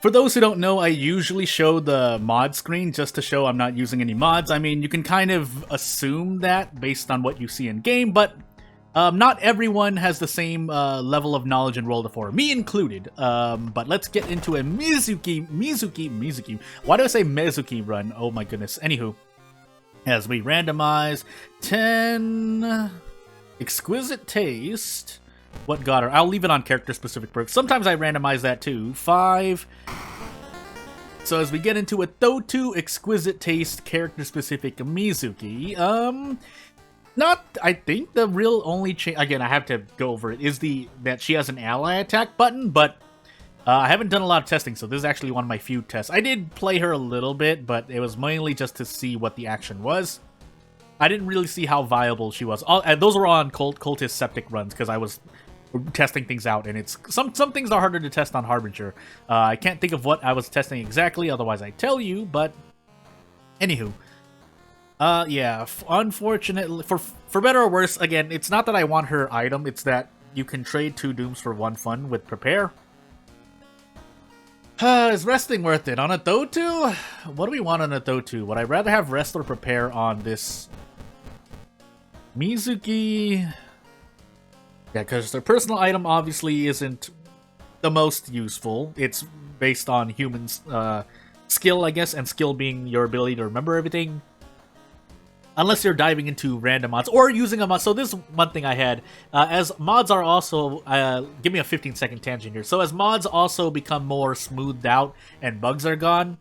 For those who don't know, I usually show the mod screen just to show I'm not using any mods. I mean, you can kind of assume that based on what you see in game, but not everyone has the same level of knowledge in World of War, me included. But let's get into a Mizuki. Why do I say Mizuki run? Oh my goodness. Anywho, as we randomize 10 exquisite taste. What got her? I'll leave it on character-specific perks. Sometimes I randomize that too. 5. So as we get into a Thotu exquisite taste character-specific Mizuki, I think the real only change, again, I have to go over it, is that she has an ally attack button, but I haven't done a lot of testing, so this is actually one of my few tests. I did play her a little bit, but it was mainly just to see what the action was. I didn't really see how viable she was. Those were on Cultist Septic runs, because I was testing things out, and it's some things are harder to test on Harbinger. I can't think of what I was testing exactly, otherwise I'd tell you, but anywho. Yeah, unfortunately, for better or worse, again, it's not that I want her item, it's that you can trade 2 dooms for 1 fun with Prepare. Is resting worth it? On a Thotu? What do we want on a Thotu? Would I rather have rest or prepare on this Mizuki? Yeah, because their personal item obviously isn't the most useful. It's based on humans' skill, I guess, and skill being your ability to remember everything. Unless you're diving into random mods or using a mod. So this is one thing I had. As mods are also... give me a 15-second tangent here. So as mods also become more smoothed out and bugs are gone,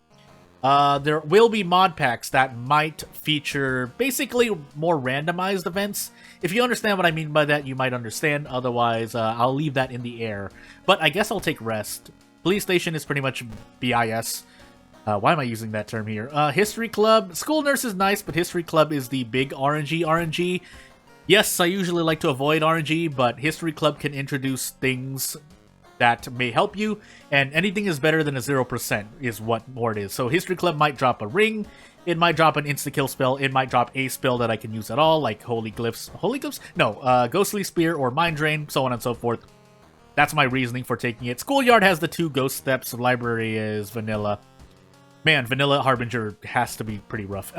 there will be mod packs that might feature basically more randomized events. If you understand what I mean by that, you might understand. Otherwise, I'll leave that in the air. But I guess I'll take rest. Police station is pretty much BIS. Why am I using that term here? History Club. School Nurse is nice, but History Club is the big RNG. Yes, I usually like to avoid RNG, but History Club can introduce things that may help you, and anything is better than a 0% is what more it is. So History Club might drop a ring, it might drop an insta-kill spell, it might drop a spell that I can use at all, like Holy Glyphs. Holy Glyphs? No, Ghostly Spear or Mind Drain, so on and so forth. That's my reasoning for taking it. Schoolyard has the 2 Ghost Steps, Library is vanilla. Man, vanilla Harbinger has to be pretty rough.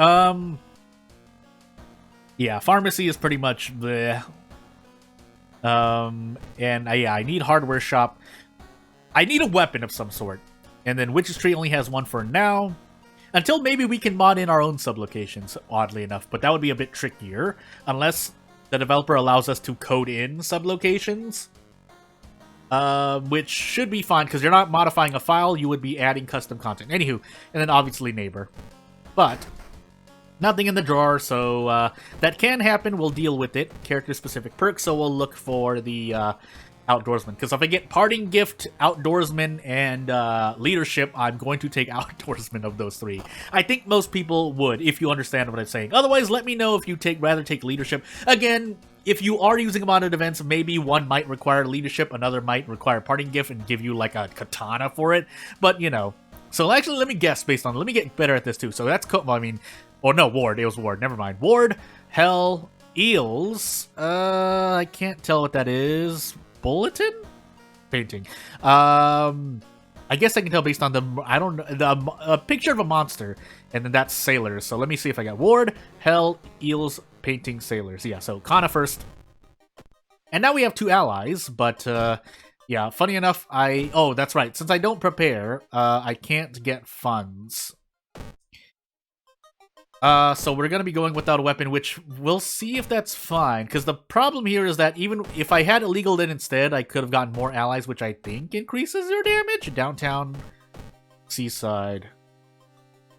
Yeah, Pharmacy is pretty much the... yeah, I need Hardware Shop. I need a weapon of some sort. And then Witch's Tree only has 1 for now. Until maybe we can mod in our own sublocations, oddly enough. But that would be a bit trickier. Unless the developer allows us to code in sublocations. Which should be fine, because you're not modifying a file, you would be adding custom content. Anywho, and then obviously Neighbor. But, nothing in the drawer, so that can happen, we'll deal with it. Character-specific perks, so we'll look for the Outdoorsman. Because if I get Parting Gift, Outdoorsman, and Leadership, I'm going to take Outdoorsman of those 3. I think most people would, if you understand what I'm saying. Otherwise, let me know if you rather take Leadership. Again, if you are using modded events, maybe one might require Leadership, another might require Parting Gift and give you like a katana for it. But, you know. So actually, let me guess based on... Let me get better at this too. So that's... Well, I mean... Oh, no, Ward. It was Ward. Never mind. Ward, Hell, Eels. I can't tell what that is. Bulletin? Painting. I guess I can tell based on the... I don't know. A picture of a monster. And then that's Sailors. So let me see if I got Ward, Hell, Eels, Painting, Sailors. Yeah, so Kana first. And now we have 2 allies, but, yeah, funny enough, oh, that's right. Since I don't prepare, I can't get funds. So we're gonna be going without a weapon, which we'll see if that's fine. Because the problem here is that even if I had illegal in instead, I could have gotten more allies, which I think increases your damage. Downtown, Seaside.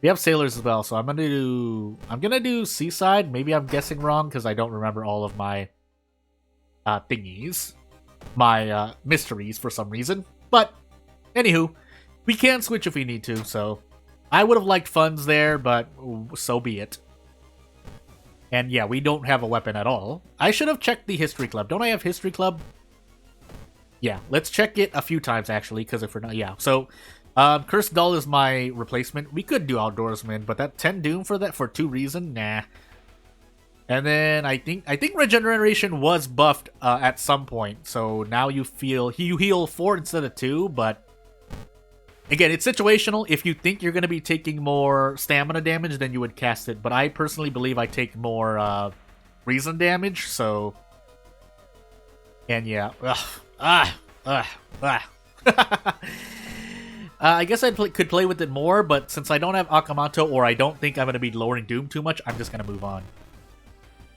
We have Sailors as well, so I'm gonna do Seaside. Maybe I'm guessing wrong because I don't remember all of my thingies, my mysteries for some reason. But anywho, we can switch if we need to. So I would have liked funds there, but so be it. And yeah, we don't have a weapon at all. I should have checked the History Club. Don't I have History Club? Yeah, let's check it a few times actually, because if we're not, yeah. So. Cursed Doll is my replacement. We could do Outdoorsman, but that 10 Doom for that for 2 reason? Nah. And then I think Regeneration was buffed at some point, so now you heal 4 instead of 2, but Again, it's situational. If you think you're going to be taking more stamina damage, then you would cast it. But I personally believe I take more reason damage, so... And yeah. I guess I could play with it more, but since I don't have Akamanto, or I don't think I'm going to be lowering Doom too much, I'm just going to move on.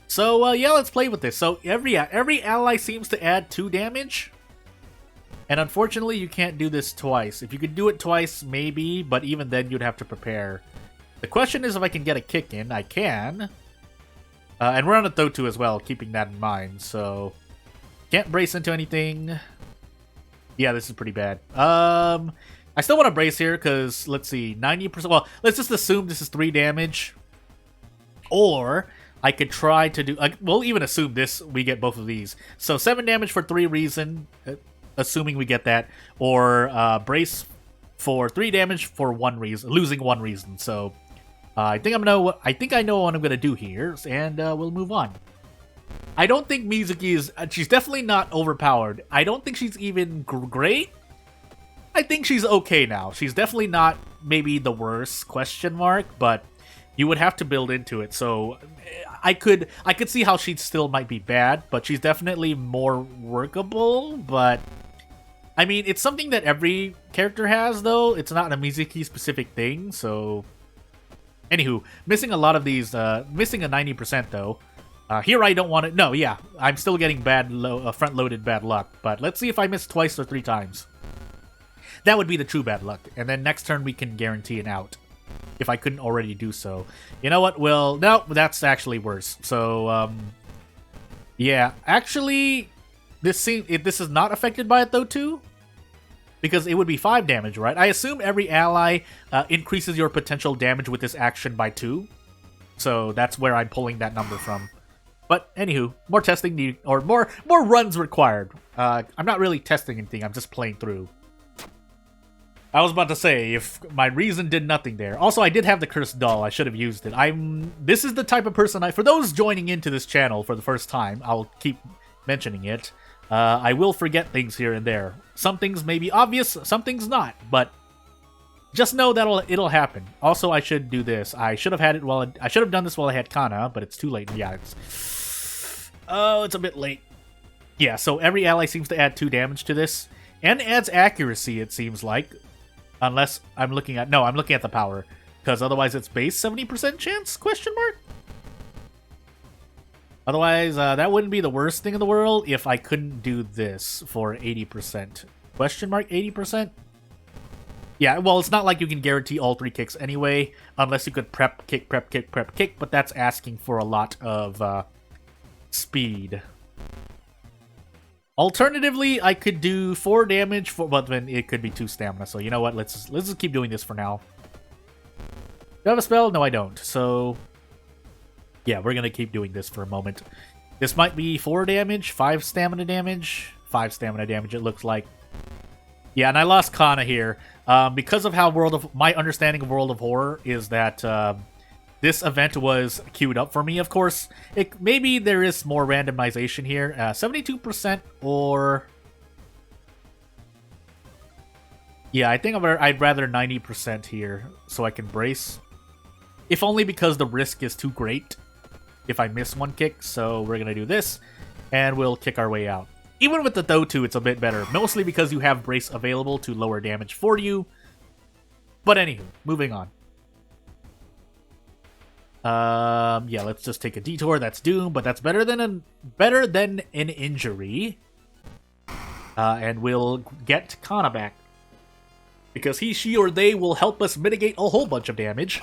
So, yeah, let's play with this. So, every ally seems to add 2 damage. And unfortunately, you can't do this twice. If you could do it twice, maybe, but even then, you'd have to prepare. The question is if I can get a kick in. I can. And we're on a Thotu as well, keeping that in mind, so... Can't brace into anything. Yeah, this is pretty bad. I still want to brace here, because, let's see, 90%... Well, let's just assume this is 3 damage. Or... I could try to do... we'll even assume this, we get both of these. So 7 damage for 3 reason, assuming we get that. Or brace for 3 damage for 1 reason, losing 1 reason. So I think I know what I'm gonna do here, and we'll move on. I don't think Mizuki is... she's definitely not overpowered. I don't think she's even great. I think she's okay now. She's definitely not maybe the worst, question mark, but you would have to build into it. So I could see how she still might be bad, but she's definitely more workable. But I mean, it's something that every character has, though. It's not a Mizuki specific thing. So anywho, missing a lot of these, missing a 90% though. Here I don't want to. No, yeah, I'm still getting front-loaded bad luck. But let's see if I miss twice or 3 times. That would be the true bad luck. And then next turn we can guarantee an out. If I couldn't already do so. You know what? Well, no, that's actually worse. So, yeah. Actually, this is not affected by it, though, too. Because it would be 5 damage, right? I assume every ally increases your potential damage with this action by 2. So that's where I'm pulling that number from. But, anywho, more testing needed, or more runs required. I'm not really testing anything, I'm just playing through. I was about to say, if my reason did nothing there. Also, I did have the cursed doll. I should have used it. This is the type of person for those joining into this channel for the first time, I'll keep mentioning it. I will forget things here and there. Some things may be obvious, some things not, but just know that it'll happen. Also, I should do this. I should have done this while I had Kana, but it's too late. Yeah, it's a bit late. Yeah, so every ally seems to add 2 damage to this, and adds accuracy, it seems like. Unless I'm looking at... No, I'm looking at the power. Because otherwise it's base 70% chance? Question mark? Otherwise, that wouldn't be the worst thing in the world if I couldn't do this for 80%. Question mark 80%? Yeah, well, it's not like you can guarantee all 3 kicks anyway. Unless you could prep, kick, but that's asking for a lot of speed. Alternatively, I could do 4 damage, but then it could be 2 stamina. So you know what? Let's just keep doing this for now. Do I have a spell? No, I don't. So yeah, we're gonna keep doing this for a moment. This might be 4 damage, 5 stamina damage, 5 stamina damage. It looks like. Yeah, and I lost Kana here because of how my understanding of World of Horror is that. This event was queued up for me, of course. Maybe there is more randomization here. 72% or... Yeah, I think I'd rather 90% here so I can brace. If only because the risk is too great if I miss 1 kick. So we're going to do this, and we'll kick our way out. Even with the Thotu, it's a bit better. Mostly because you have brace available to lower damage for you. But anywho, moving on. Yeah, let's just take a detour. That's Doom, but that's better than an injury. And we'll get Kana back. Because he, she, or they will help us mitigate a whole bunch of damage.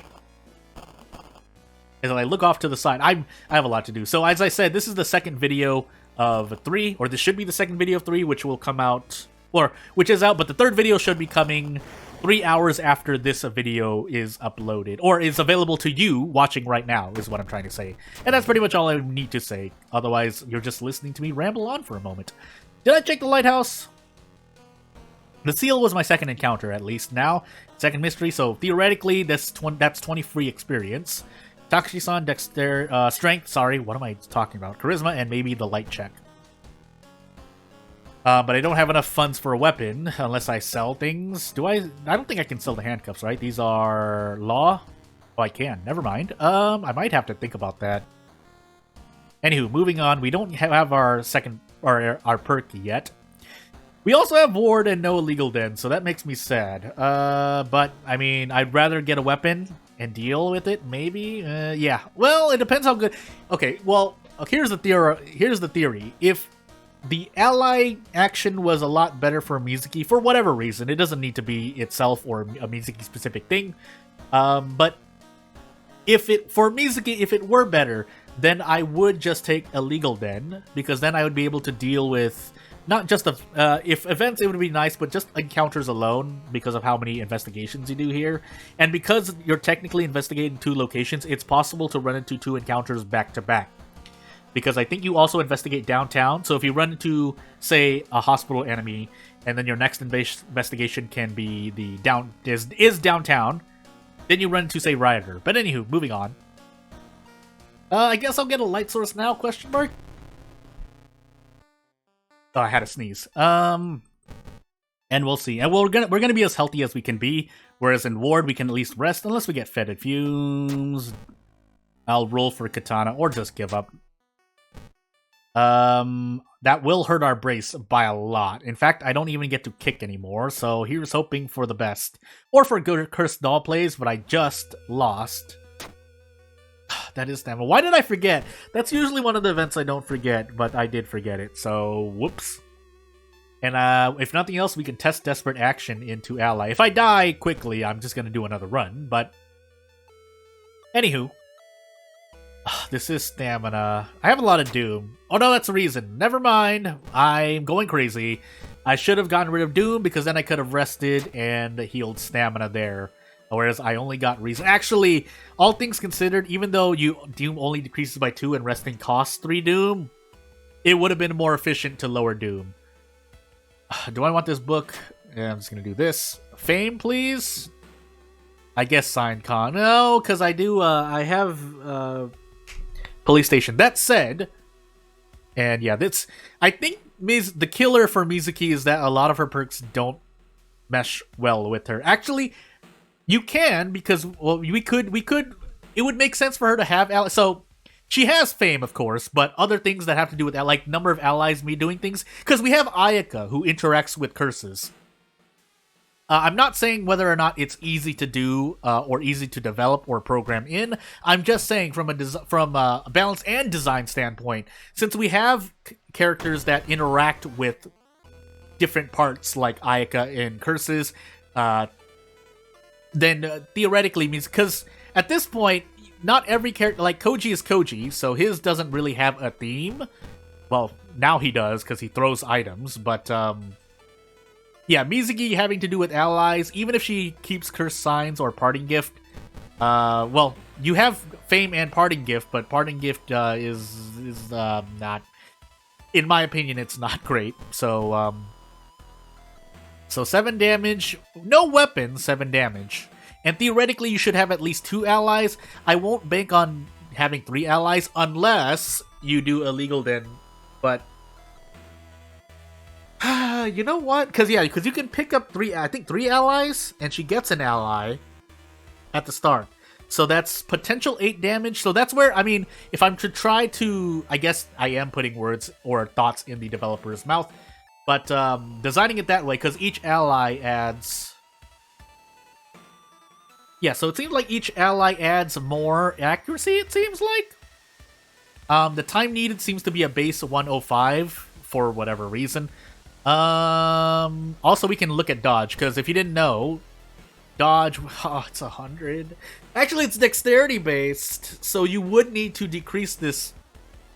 As I look off to the side, I have a lot to do. So as I said, this is the second video of 3, or this should be the second video of 3, which will come out, or which is out, but the 3rd video should be coming 3 hours after this video is uploaded, or is available to you watching right now, is what I'm trying to say. And that's pretty much all I need to say. Otherwise, you're just listening to me ramble on for a moment. Did I check the lighthouse? The seal was my second encounter, at least now. Second mystery, so theoretically, that's 20 free experience. Takashi-san, strength, sorry, what am I talking about? Charisma, and maybe the light check. But I don't have enough funds for a weapon unless I sell things. Do I? I don't think I can sell the handcuffs, right? These are law. Oh, I can. Never mind. I might have to think about that. Anywho, moving on. We don't have our second or our perk yet. We also have ward and no illegal den, so that makes me sad. But I mean, I'd rather get a weapon and deal with it. Maybe. Yeah. Well, it depends how good. Okay. Well, here's the theory. Here's the theory. If the ally action was a lot better for Mizuki for whatever reason, it doesn't need to be itself or a Mizuki specific thing. But if it for Mizuki, if it were better, then I would just take a legal den, because then I would be able to deal with not just if events, it would be nice, but just encounters alone because of how many investigations you do here, and because you're technically investigating 2 locations, it's possible to run into 2 encounters back to back. Because I think you also investigate downtown, so if you run into, say, a hospital enemy, and then your next investigation can be the is downtown, then you run into, say, Rioter. But anywho, moving on. I guess I'll get a light source now, question mark? Oh, I had a sneeze. And we'll see. And we're gonna be as healthy as we can be, whereas in Ward we can at least rest, unless we get fetid fumes. I'll roll for Katana, or just give up. That will hurt our brace by a lot. In fact, I don't even get to kick anymore, so here's hoping for the best. Or for good cursed doll plays, but I just lost. That is stamina. Why did I forget? That's usually one of the events I don't forget, but I did forget it, so whoops. And if nothing else, we can test Desperate Action into Ally. If I die quickly, I'm just gonna do another run, but anywho. This is stamina. I have a lot of Doom. Oh no, that's the reason. Never mind. I'm going crazy. I should have gotten rid of Doom, because then I could have rested and healed stamina there. Whereas I only got reason. Actually, all things considered, even though Doom only decreases by 2 and resting costs 3 Doom, it would have been more efficient to lower Doom. Do I want this book? Yeah, I'm just gonna do this. Fame, please? I guess Sign Con. No, because I do, I have, Police Station. That said, and yeah, I think the killer for Mizuki is that a lot of her perks don't mesh well with her. Actually, you can, because, well, we could, it would make sense for her to have allies. So, she has Fame, of course, but other things that have to do with that, like number of allies, me doing things, because we have Ayaka, who interacts with curses. I'm not saying whether or not it's easy to do or easy to develop or program in. I'm just saying from a balance and design standpoint, since we have characters that interact with different parts like Ayaka in Curses, then theoretically means, because at this point, not every character, like Koji is Koji, so his doesn't really have a theme. Well, now he does because he throws items, but yeah, Mizuki having to do with allies, even if she keeps Curse Signs or Parting Gift. Well, you have Fame and Parting Gift, but Parting Gift is not, in my opinion, it's not great. So, so 7 damage, no weapons, 7 damage. And theoretically, you should have at least 2 allies. I won't bank on having 3 allies unless you do illegal den, but you know what? Because you can pick up 3 allies, and she gets an ally at the start. So that's potential 8 damage. So that's where, I mean, if I'm to try to, I guess I am putting words or thoughts in the developer's mouth, but designing it that way, because each ally adds... Yeah, so it seems like each ally adds more accuracy, it seems like. The time needed seems to be a base 105 for whatever reason. Also, we can look at dodge, because if you didn't know, dodge, it's 100. Actually, it's dexterity based, so you would need to decrease this.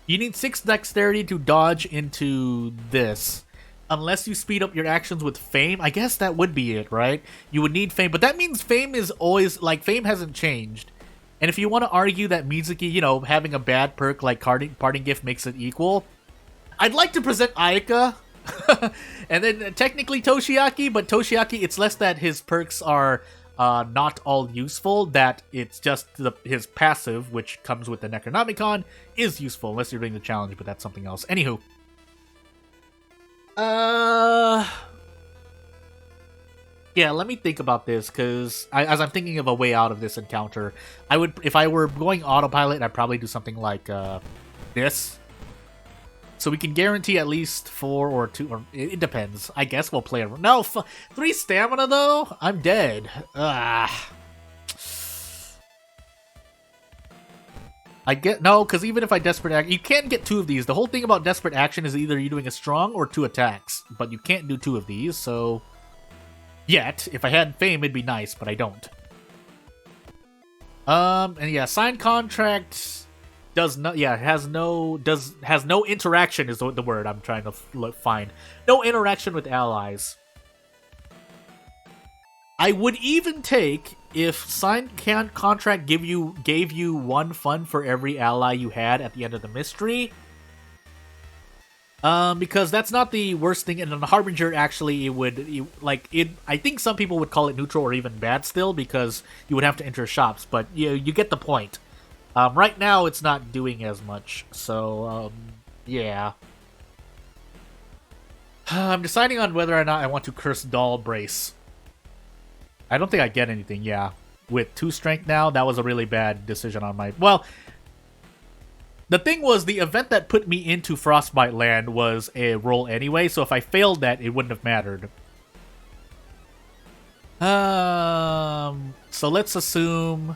You need 6 dexterity to dodge into this, unless you speed up your actions with Fame. I guess that would be it, right? You would need Fame, but that means Fame is always, like, Fame hasn't changed. And if you want to argue that Mizuki, you know, having a bad perk like Parting Gift makes it equal, I'd like to present Ayaka, and then technically Toshiaki, but Toshiaki, it's less that his perks are not all useful, that it's just his passive, which comes with the Necronomicon, is useful, unless you're doing the challenge, but that's something else. Anywho. Uh... Yeah, let me think about this, because as I'm thinking of a way out of this encounter, I would, if I were going autopilot, I'd probably do something like this. So we can guarantee at least 4 or 2, or it depends. I guess we'll play around. No, 3 stamina though? I'm dead. Ah. I get, no, because even if I desperate act, you can't get 2 of these. The whole thing about desperate action is either you're doing a strong or 2 attacks, but you can't do 2 of these, so... Yet, if I had fame, it'd be nice, but I don't. And yeah, signed contract does not. Yeah, has no interaction is the word I'm trying to find. No interaction with allies. I would even take if signed contract gave you 1 fun for every ally you had at the end of the mystery. Because that's not the worst thing, and on the Harbinger, actually, I think some people would call it neutral or even bad still, because you would have to enter shops, but you get the point. Right now, it's not doing as much, so, yeah. I'm deciding on whether or not I want to curse Doll Brace. I don't think I get anything, yeah. With 2 strength now, that was a really bad decision on my... Well... The thing was, the event that put me into Frostbite Land was a roll anyway, so if I failed that, it wouldn't have mattered. So let's assume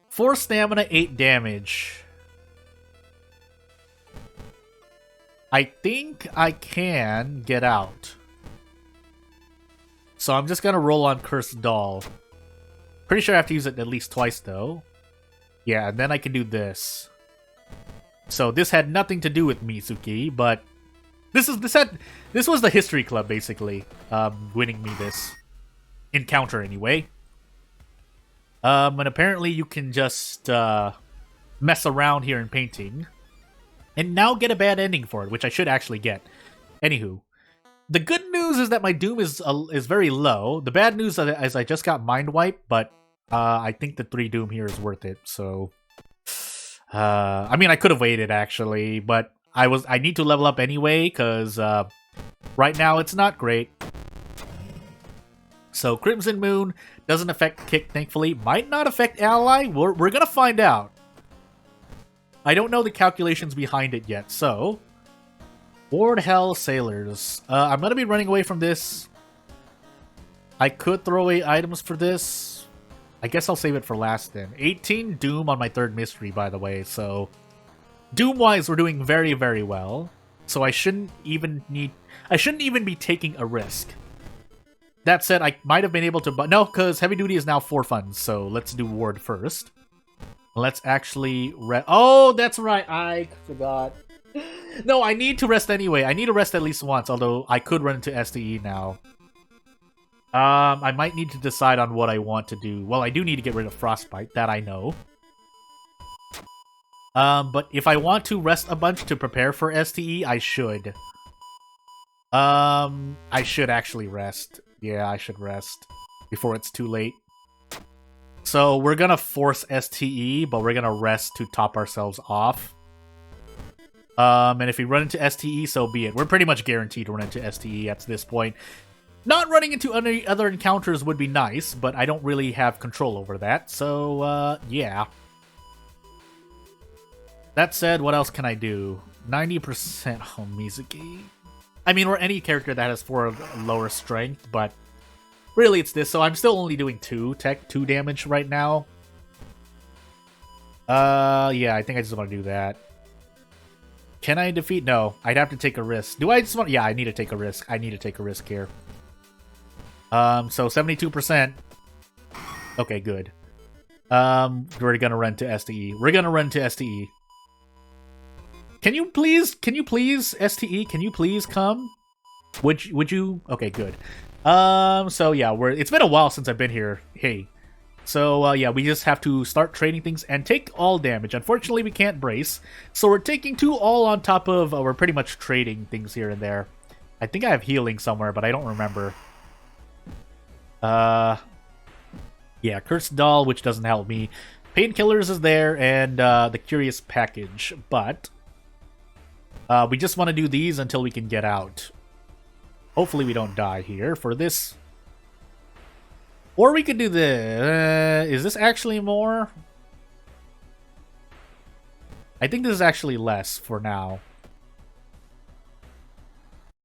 4 stamina, 8 damage. I think I can get out. So I'm just gonna roll on Cursed Doll. Pretty sure I have to use it at least twice, though. Yeah, and then I can do this. So this had nothing to do with Mizuki, but this was the History Club basically, winning me this encounter anyway. And apparently you can just mess around here in painting, and now get a bad ending for it, which I should actually get. Anywho, the good news is that my Doom is very low. The bad news is I just got Mind Wipe, but I think the 3 Doom here is worth it. So. I mean, I could have waited, actually, but I need to level up anyway, because, right now it's not great. So, Crimson Moon doesn't affect Kick, thankfully. Might not affect Ally? We're gonna find out. I don't know the calculations behind it yet, so... Ward Hell Sailors. I'm gonna be running away from this. I could throw away items for this. I guess I'll save it for last then. 18 Doom on my 3rd mystery, by the way, so... Doom-wise, we're doing very, very well. So I shouldn't even be taking a risk. That said, I might have been able to... No, because Heavy Duty is now 4 funds, so let's do Ward first. Let's actually... Oh, that's right, I forgot. No, I need to rest anyway. I need to rest at least once, although I could run into STE now. I might need to decide on what I want to do. Well, I do need to get rid of Frostbite, that I know. But if I want to rest a bunch to prepare for STE, I should. I should actually rest. Yeah, I should rest before it's too late. So we're gonna force STE, but we're gonna rest to top ourselves off. And if we run into STE, so be it. We're pretty much guaranteed to run into STE at this point. Not running into any other encounters would be nice, but I don't really have control over that, so, yeah. That said, what else can I do? 90% oh, Mizuki. I mean, or any character that has 4 lower strength, but really it's this, so I'm still only doing 2 damage right now. Yeah, I think I just want to do that. Can I defeat? No, I'd have to take a risk. Do I just want... Yeah, I need to take a risk. I need to take a risk here. So 72%. Okay, good. We're gonna run to STE. We're gonna run to STE. Can you please, STE, can you please come? Would you? Okay, good. So yeah, it's been a while since I've been here. Hey. So, yeah, we just have to start trading things and take all damage. Unfortunately, we can't brace. So we're taking 2 all on top of... we're pretty much trading things here and there. I think I have healing somewhere, but I don't remember. Yeah, Cursed Doll, which doesn't help me. Painkillers is there, and the Curious Package. But we just want to do these until we can get out. Hopefully we don't die here for this. Or we could do this. Is this actually more? I think this is actually less for now.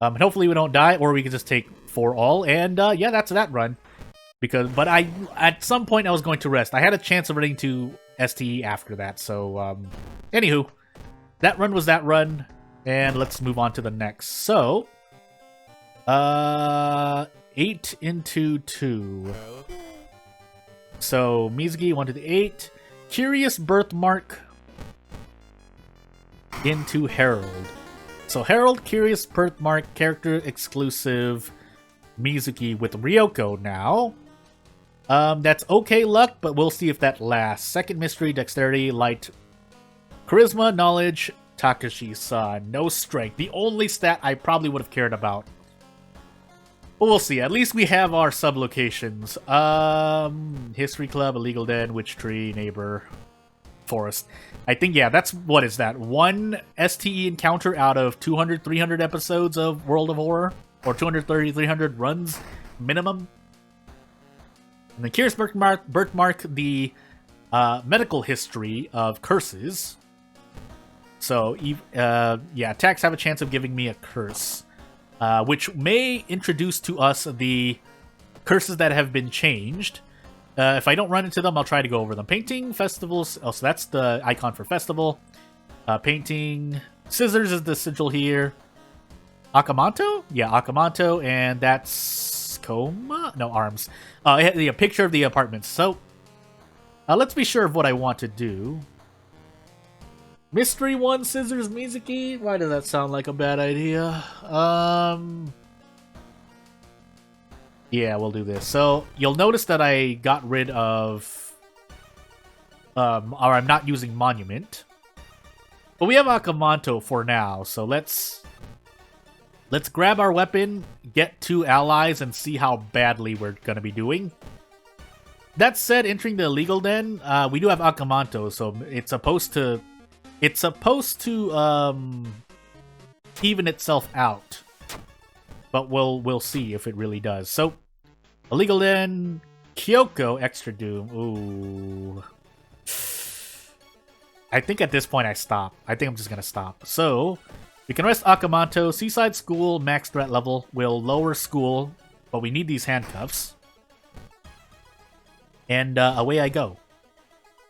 And hopefully we don't die, or we can just take 4 all, and yeah, that's that run. But at some point I was going to rest. I had a chance of running to STE after that, so anywho, that run was that run, and let's move on to the next. So, 8 into 2. So Mizuki 1 to the 8. Curious Birthmark into Herald. So Herald, Curious Birthmark, character exclusive, Mizuki with Ryoko now. That's okay luck, but we'll see if that lasts. Second mystery, dexterity, light, charisma, knowledge, Takashi-san. No strength. The only stat I probably would have cared about. But we'll see. At least we have our sublocations. History Club, Illegal Den, Witch Tree, Neighbor, Forest. I think, yeah, that's, what is that? 1 STE encounter out of 200, 300 episodes of World of Horror? Or 230, 300 runs minimum? And the Curious Birthmark, the medical history of curses. So, yeah, attacks have a chance of giving me a curse. Which may introduce to us the curses that have been changed. If I don't run into them, I'll try to go over them. Painting, festivals. Oh, so that's the icon for festival. Painting. Scissors is the sigil here. Akamanto? Yeah, Akamanto. And that's Coma? No, arms. A picture of the apartments. So, let's be sure of what I want to do. Mystery 1, Scissors, Mizuki? Why does that sound like a bad idea? Yeah, we'll do this. So, you'll notice that I got rid of... or I'm not using Monument. But we have Akamanto for now, so let's grab our weapon, get 2 allies, and see how badly we're gonna be doing. That said, entering the illegal den, we do have Akamanto, so it's supposed to even itself out. But we'll see if it really does. So, illegal den, Kyoko, extra doom. Ooh. I think at this point I stop. I think I'm just gonna stop. So, we can rest Akamanto. Seaside School, max threat level. Will lower school, but we need these handcuffs. And away I go.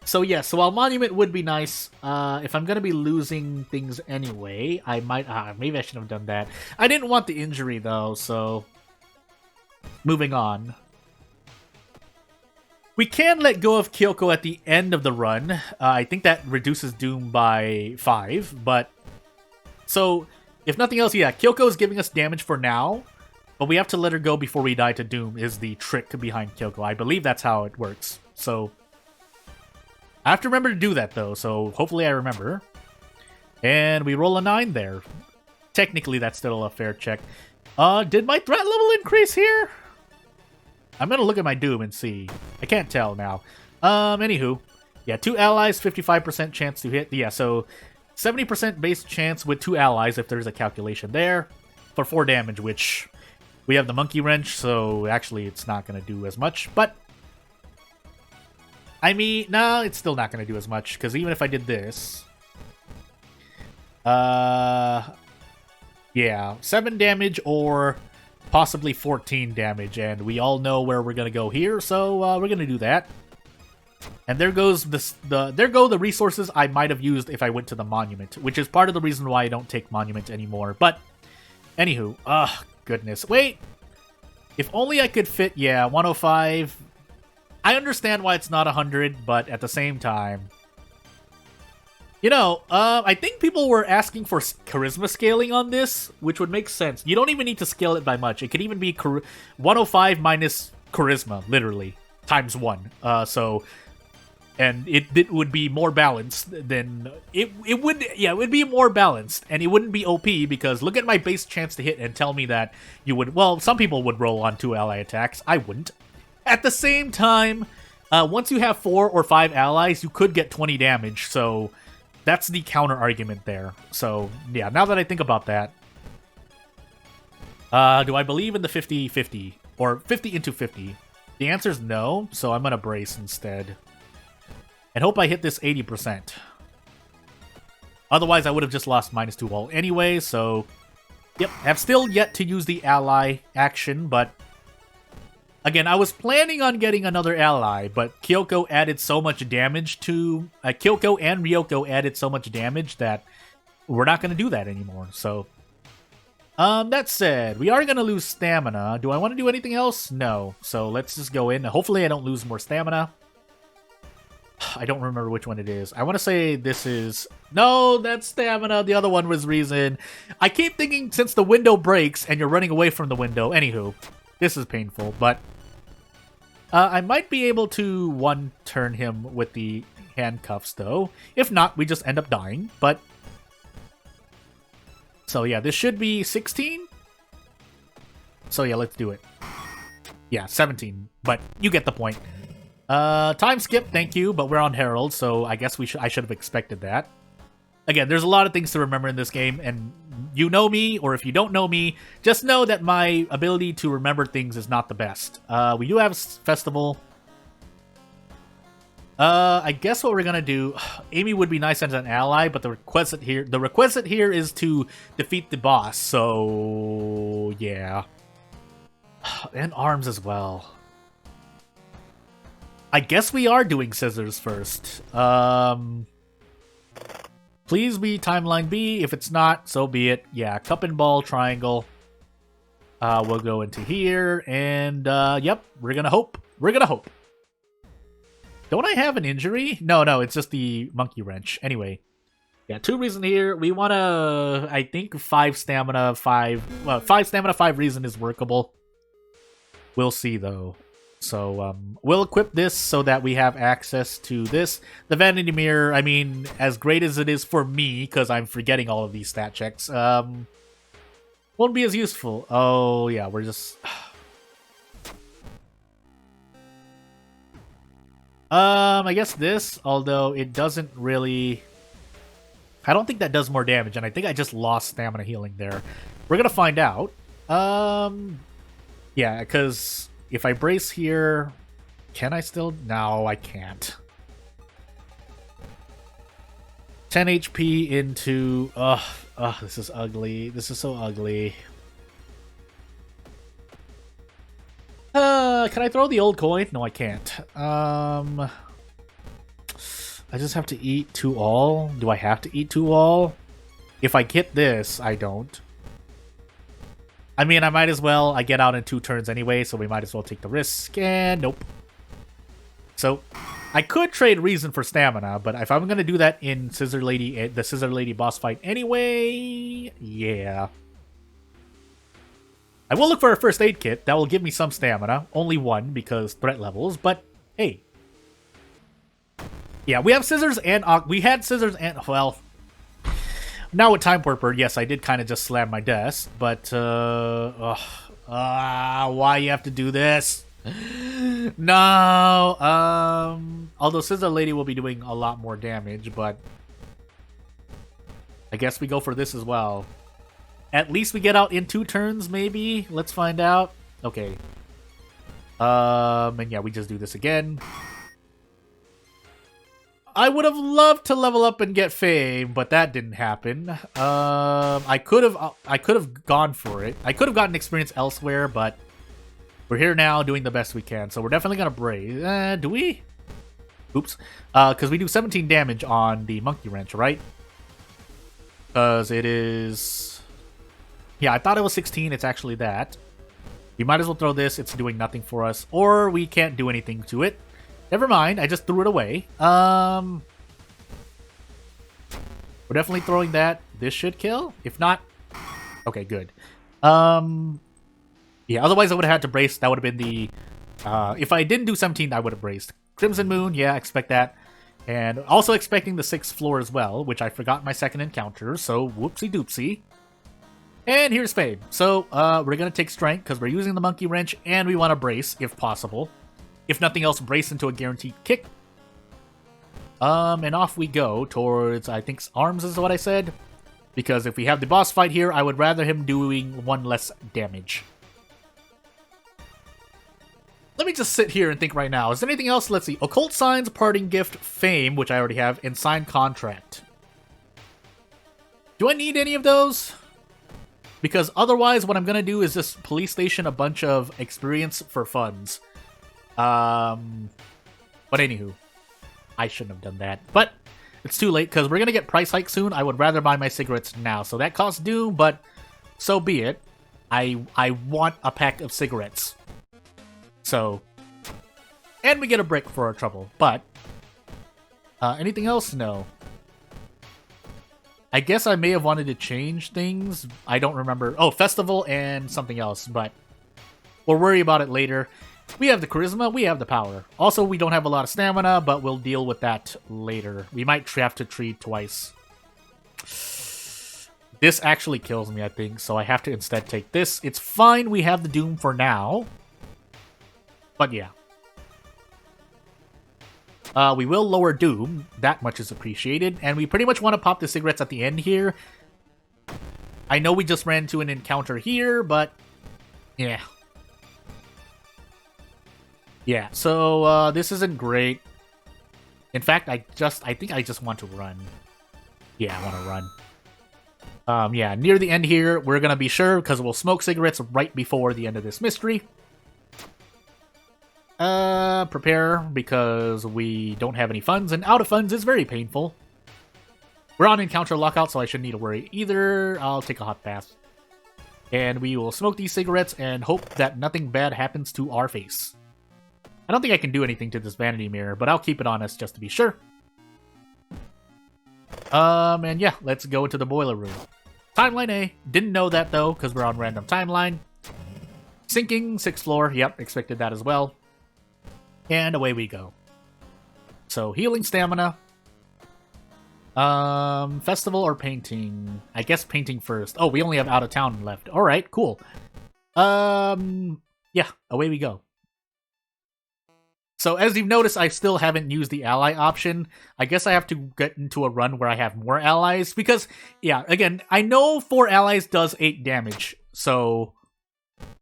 So yeah, so while Monument would be nice, if I'm gonna be losing things anyway, I might... maybe I shouldn't have done that. I didn't want the injury, though, so... Moving on. We can let go of Kyoko at the end of the run. I think that reduces Doom by 5, but... So, if nothing else, yeah, Kyoko is giving us damage for now, but we have to let her go before we die to Doom is the trick behind Kyoko. I believe that's how it works, so... I have to remember to do that, though, so hopefully I remember. And we roll a 9 there. Technically, that's still a fair check. Did my threat level increase here? I'm gonna look at my Doom and see. I can't tell now. Anywho. Yeah, 2 allies, 55% chance to hit. Yeah, so 70% base chance with 2 allies if there's a calculation there. For 4 damage, which we have the Monkey Wrench, so actually it's not gonna do as much, but... I mean, no, it's still not going to do as much, because even if I did this... yeah, 7 damage or possibly 14 damage, and we all know where we're going to go here, so we're going to do that. And there goes there go the resources I might have used if I went to the Monument, which is part of the reason why I don't take Monument anymore. But, anywho, goodness. Wait! If only I could fit, yeah, 105... I understand why it's not 100, but at the same time... You know, I think people were asking for charisma scaling on this, which would make sense. You don't even need to scale it by much. It could even be 105 minus charisma, literally, times 1. So, and it would be more balanced than... It would be more balanced, and it wouldn't be OP, because look at my base chance to hit and tell me that you would... Well, some people would roll on 2 ally attacks. I wouldn't. At the same time, once you have 4 or 5 allies, you could get 20 damage, so that's the counter argument there. So, yeah, now that I think about that, Do I believe in the 50-50? Or 50 into 50? The answer is no, so I'm gonna brace instead. And hope I hit this 80%. Otherwise, I would have just lost -2 all anyway, so... Yep, have still yet to use the ally action, but... Again, I was planning on getting another ally, but Kyoko added so much damage to... Kyoko and Ryoko added so much damage that we're not going to do that anymore, so... That said, we are going to lose stamina. Do I want to do anything else? No. So let's just go in. Hopefully I don't lose more stamina. I don't remember which one it is. I want to say this is... No, that's stamina. The other one was reason. I keep thinking since the window breaks and you're running away from the window. Anywho, this is painful, but... I might be able to one-turn him with the handcuffs, though. If not, we just end up dying, but... So yeah, this should be 16? So yeah, let's do it. Yeah, 17, but you get the point. Time skip, thank you, but we're on Herald, so I guess I should have expected that. Again, there's a lot of things to remember in this game, and you know me, or if you don't know me, just know that my ability to remember things is not the best. We do have a festival. I guess what we're gonna do... Amy would be nice as an ally, but the requisite here is to defeat the boss, so... Yeah. And arms as well. I guess we are doing scissors first. Please be timeline B. If it's not, so be it. Yeah, cup and ball triangle. We'll go into here, and yep, we're gonna hope. We're gonna hope. Don't I have an injury? No, it's just the monkey wrench. Anyway, yeah, 2 reason here. We want to, I think 5 stamina, 5 stamina, 5 reason is workable. We'll see, though. So, we'll equip this so that we have access to this. The vanity mirror, I mean, as great as it is for me, because I'm forgetting all of these stat checks, won't be as useful. Oh, yeah, we're just... I guess this, although it doesn't really... I don't think that does more damage, and I think I just lost stamina healing there. We're gonna find out. Yeah, because if I brace here... Can I still? No, I can't. 10 HP into... Ugh, this is ugly. This is so ugly. Can I throw the old coin? No, I can't. I just have to eat 2 all. Do I have to eat 2 all? If I get this, I don't. I mean, I might as well. I get out in 2 turns anyway, so we might as well take the risk. And nope. So, I could trade reason for stamina, but if I'm gonna do that in the Scissor Lady boss fight anyway, yeah. I will look for a first aid kit. That will give me some stamina. Only 1 because threat levels, but hey. Yeah, we have scissors and... we had scissors and... Well, now with Time Warper, yes, I did kind of just slam my desk, but... why you have to do this? No! Although Scissor Lady will be doing a lot more damage, but... I guess we go for this as well. At least we get out in 2 turns, maybe? Let's find out. Okay. And yeah, we just do this again. I would have loved to level up and get fame, but that didn't happen. I could have gone for it. I could have gotten experience elsewhere, but we're here now doing the best we can. So we're definitely gonna brace. Do we? Oops. Because we do 17 damage on the monkey wrench, right? Because it is... Yeah, I thought it was 16. It's actually that. We might as well throw this. It's doing nothing for us. Or we can't do anything to it. Never mind. I just threw it away. We're definitely throwing that. This should kill. If not... Okay, good. Yeah, otherwise I would have had to brace. That would have been the... if I didn't do 17, I would have braced. Crimson Moon, yeah, expect that. And also expecting the 6th floor as well, which I forgot my second encounter. So, whoopsie-doopsie. And here's fame. So, we're going to take strength because we're using the monkey wrench and we want to brace if possible. If nothing else, brace into a guaranteed kick. And off we go towards, I think, arms is what I said. Because if we have the boss fight here, I would rather him doing 1 less damage. Let me just sit here and think right now. Is there anything else? Let's see. Occult Signs, Parting Gift, Fame, which I already have, and Signed Contract. Do I need any of those? Because otherwise, what I'm going to do is just police station a bunch of experience for funds. But anywho, I shouldn't have done that. But it's too late, because we're going to get price hike soon. I would rather buy my cigarettes now. So that costs Doom, but so be it. I want a pack of cigarettes. So, and we get a brick for our trouble. But, anything else? No. I guess I may have wanted to change things. I don't remember. Oh, festival and something else, but we'll worry about it later. We have the charisma, we have the power. Also, we don't have a lot of stamina, but we'll deal with that later. We might have to treat twice. This actually kills me, I think, so I have to instead take this. It's fine, we have the Doom for now. But yeah. We will lower Doom. That much is appreciated. And we pretty much want to pop the cigarettes at the end here. I know we just ran into an encounter here, but yeah. Yeah, so this isn't great. In fact, I think I just want to run. Yeah, I want to run. Yeah, near the end here, we're going to be sure, because we'll smoke cigarettes right before the end of this mystery. Prepare, because we don't have any funds, and out of funds is very painful. We're on encounter lockout, so I shouldn't need to worry either. I'll take a hot bath. And we will smoke these cigarettes and hope that nothing bad happens to our face. I don't think I can do anything to this vanity mirror, but I'll keep it on us just to be sure. And yeah, let's go into the boiler room. Timeline A. Didn't know that, though, because we're on random timeline. Sinking, 6th floor. Yep, expected that as well. And away we go. So, healing stamina. Festival or painting? I guess painting first. Oh, we only have out of town left. Alright, cool. Yeah, away we go. So, as you've noticed, I still haven't used the ally option. I guess I have to get into a run where I have more allies. Because, yeah, again, I know 4 allies does 8 damage. So,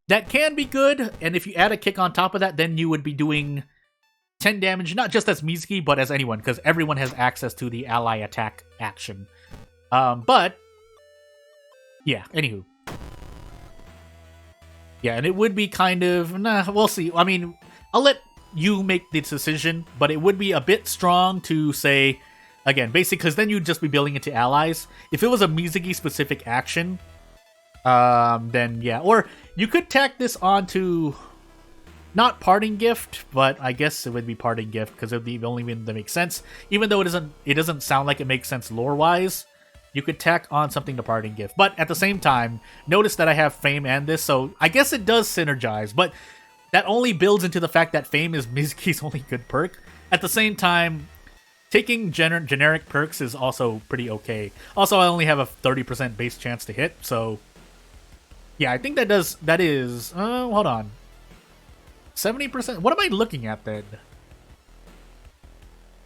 that can be good. And if you add a kick on top of that, then you would be doing 10 damage, not just as Mizuki, but as anyone, because everyone has access to the ally attack action. But, yeah, anywho. Yeah, and it would be kind of, nah, we'll see. I mean, I'll let you make the decision, but it would be a bit strong to say, again, basically, because then you'd just be building into allies. If it was a Mizuki-specific action, then yeah. Or you could tack this onto, not Parting Gift, but I guess it would be Parting Gift, because it would be the only one that makes sense. Even though it doesn't sound like it makes sense lore-wise, you could tack on something to Parting Gift. But at the same time, notice that I have Fame and this, so I guess it does synergize, but that only builds into the fact that Fame is Mizuki's only good perk. At the same time, taking generic perks is also pretty okay. Also, I only have a 30% base chance to hit, so yeah, I think that is, hold on. 70%? What am I looking at then?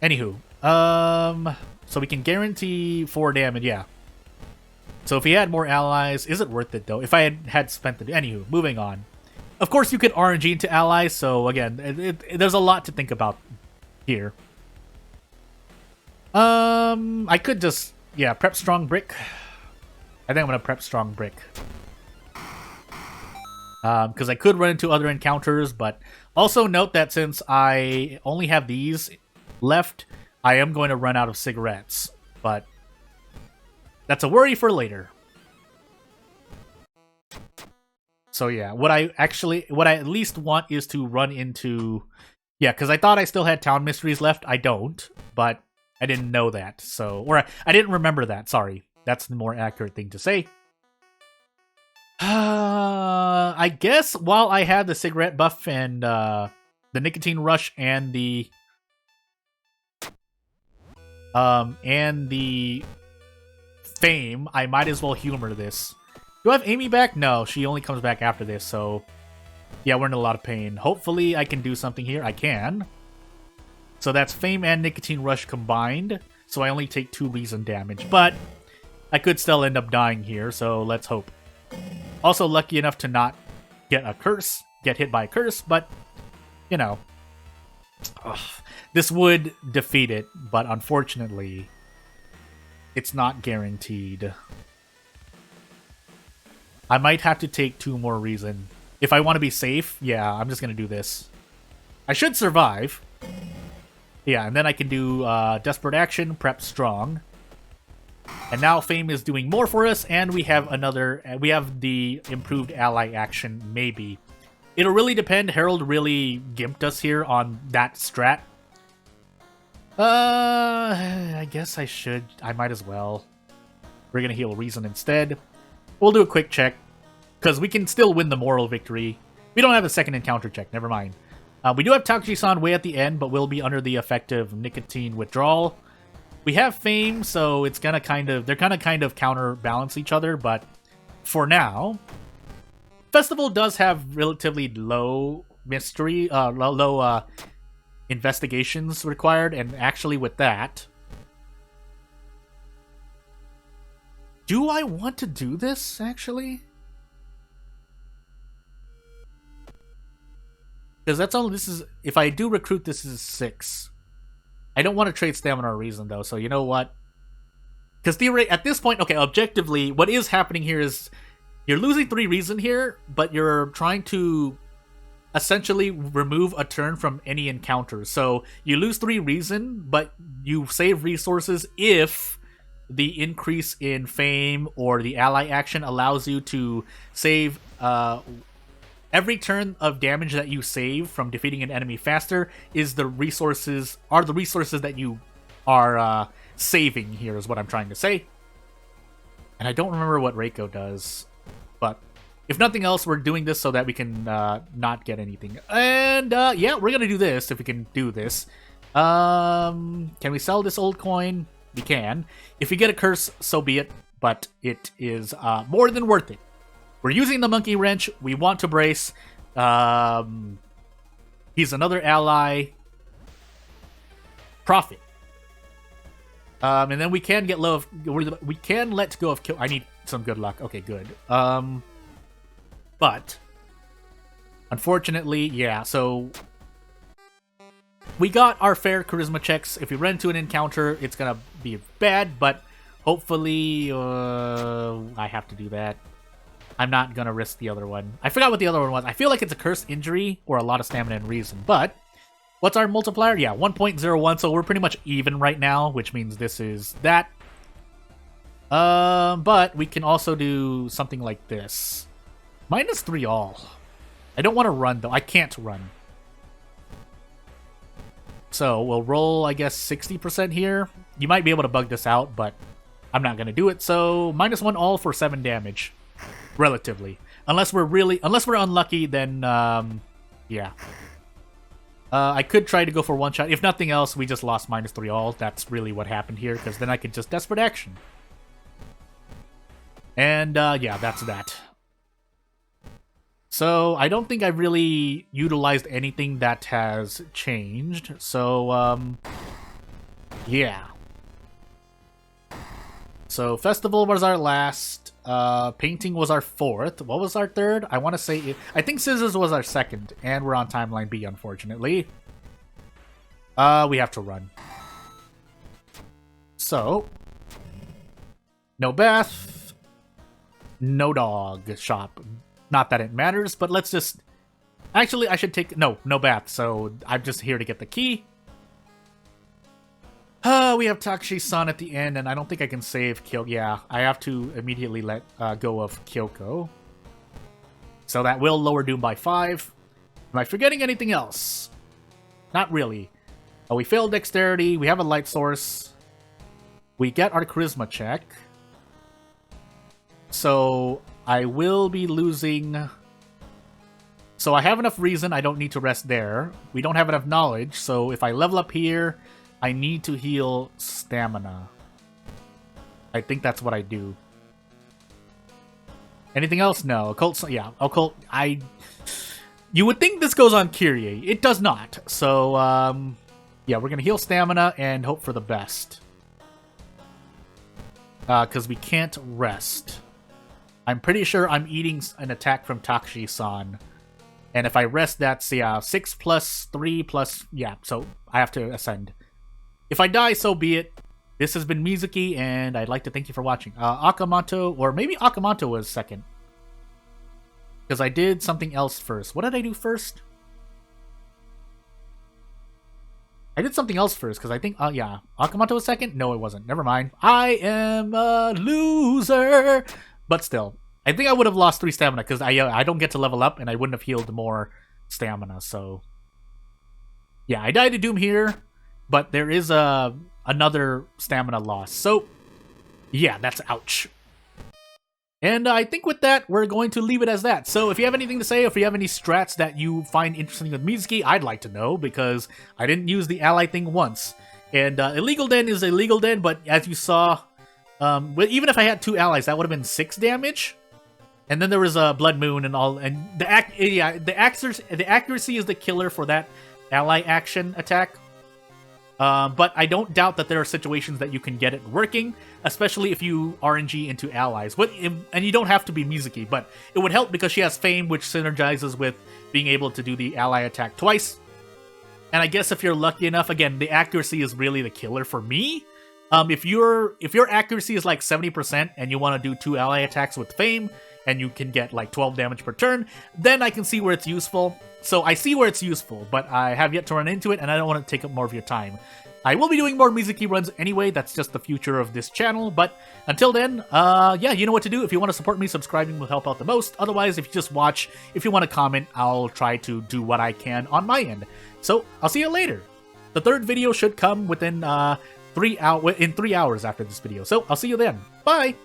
Anywho, so we can guarantee 4 damage, yeah. So if he had more allies, is it worth it though? If I had spent the, anywho, moving on. Of course, you could RNG into allies, so again, there's a lot to think about here. I could just, yeah, prep Strong Brick. I think I'm gonna prep Strong Brick. Because I could run into other encounters, but also note that since I only have these left, I am going to run out of cigarettes. But that's a worry for later. So yeah, what I at least want is to run into, yeah, because I thought I still had town mysteries left. I don't, but I didn't know that. So, or I didn't remember that. Sorry, that's the more accurate thing to say. I guess while I had the cigarette buff and the nicotine rush and the fame, I might as well humor this. Do I have Amy back? No, she only comes back after this, so yeah, we're in a lot of pain. Hopefully I can do something here. I can. So that's Fame and Nicotine Rush combined, so I only take 2 reason damage. But I could still end up dying here, so let's hope. Also lucky enough to not get hit by a curse, but, you know. Ugh. This would defeat it, but unfortunately, it's not guaranteed. I might have to take 2 more reason. If I want to be safe, yeah, I'm just going to do this. I should survive. Yeah, and then I can do Desperate Action, Prep Strong. And now Fame is doing more for us, and we have the improved ally action, maybe. It'll really depend. Herald really gimped us here on that strat. I guess I might as well. We're gonna heal Reason instead. We'll do a quick check, because we can still win the moral victory. We don't have a second encounter check, never mind. We do have Takushi-san way at the end, but we'll be under the effect of nicotine withdrawal. We have Fame, so it's gonna they're gonna kind of counterbalance each other, but for now, Festival does have relatively low mystery, low investigations required, and actually with that, do I want to do this, actually? Because if I do recruit, this is 6. I don't want to trade Stamina or Reason, though, so you know what? Because at this point, okay, objectively, what is happening here is you're losing 3 Reason here, but you're trying to essentially remove a turn from any encounter. So you lose 3 Reason, but you save resources if the increase in Fame or the ally action allows you to save every turn of damage that you save from defeating an enemy faster are the resources that you are saving here, is what I'm trying to say. And I don't remember what Reiko does, but if nothing else, we're doing this so that we can not get anything. And yeah, we're gonna do this if we can do this. Can we sell this old coin? We can. If we get a curse, so be it, but it is more than worth it. We're using the Monkey Wrench. We want to brace. He's another ally. Profit. And then we can get low of... We can let go of kill... I need some good luck. Okay, good. But... Unfortunately, yeah, so... We got our fair charisma checks. If we run into an encounter, it's gonna be bad, but hopefully... I have to do that. I'm not gonna risk the other one. I forgot what the other one was. I feel like it's a cursed injury or a lot of stamina and reason, but... What's our multiplier? Yeah, 1.01, so we're pretty much even right now, which means this is that. But we can also do something like this. -3 all. I don't want to run, though. I can't run. So we'll roll, I guess, 60% here. You might be able to bug this out, but I'm not going to do it. So -1 all for 7 damage. Relatively. Unless we're unlucky, then, yeah. I could try to go for one shot. If nothing else, we just lost -3 all. That's really what happened here, because then I could just Desperate Action. And, yeah, that's that. So, I don't think I've really utilized anything that has changed. So, yeah. So, Festival was our last. Painting was our 4th. What was our 3rd? I want to say... I think Scissors was our 2nd. And we're on Timeline B, unfortunately. We have to run. So... No bath. No dog shop. Not that it matters, but let's just... Actually, I should take... No bath. So I'm just here to get the key. We have Takushi-san at the end, and I don't think I can save Kyoko. Yeah, I have to immediately let go of Kyoko. So that will lower Doom by 5. Am I forgetting anything else? Not really. We failed Dexterity. We have a Light Source. We get our Charisma check. So I will be losing... So I have enough Reason. I don't need to rest there. We don't have enough Knowledge, so if I level up here... I need to heal Stamina. I think that's what I do. Anything else? No. Occult... Yeah, Occult... You would think this goes on Kyrie. It does not. So, yeah, we're gonna heal Stamina and hope for the best. because we can't rest. I'm pretty sure I'm eating an attack from Takashi-san. And if I rest, that's, yeah, 6 plus 3 plus... Yeah, so I have to ascend. If I die, so be it. This has been Mizuki, and I'd like to thank you for watching. Akamoto, or maybe Akamoto was second. Because I did something else first. What did I do first? I did something else first, because I think, yeah. Akamoto was second? No, it wasn't. Never mind. I am a loser! But still, I think I would have lost 3 stamina, because I don't get to level up, and I wouldn't have healed more stamina, so... Yeah, I died to Doom here, but there is another stamina loss. So, yeah, that's ouch. And I think with that, we're going to leave it as that. So if you have anything to say, or if you have any strats that you find interesting with Mizuki, I'd like to know, because I didn't use the ally thing once. And Illegal Den is Illegal Den, but as you saw, even if I had 2 allies, that would have been 6 damage. And then there was a Blood Moon and all, and the accuracy is the killer for that ally action attack. But I don't doubt that there are situations that you can get it working, especially if you RNG into allies. And you don't have to be Mizuki, but it would help because she has Fame, which synergizes with being able to do the ally attack twice. And I guess if you're lucky enough, again, the accuracy is really the killer for me. If your accuracy is like 70% and you want to do 2 ally attacks with Fame, and you can get like 12 damage per turn, then I can see where it's useful. So I see where it's useful, but I have yet to run into it, and I don't want to take up more of your time. I will be doing more Mizuki runs anyway, that's just the future of this channel, but until then, yeah, you know what to do. If you want to support me, subscribing will help out the most. Otherwise, if you just watch, if you want to comment, I'll try to do what I can on my end. So, I'll see you later. The 3rd video should come within 3 hours after this video, so I'll see you then. Bye!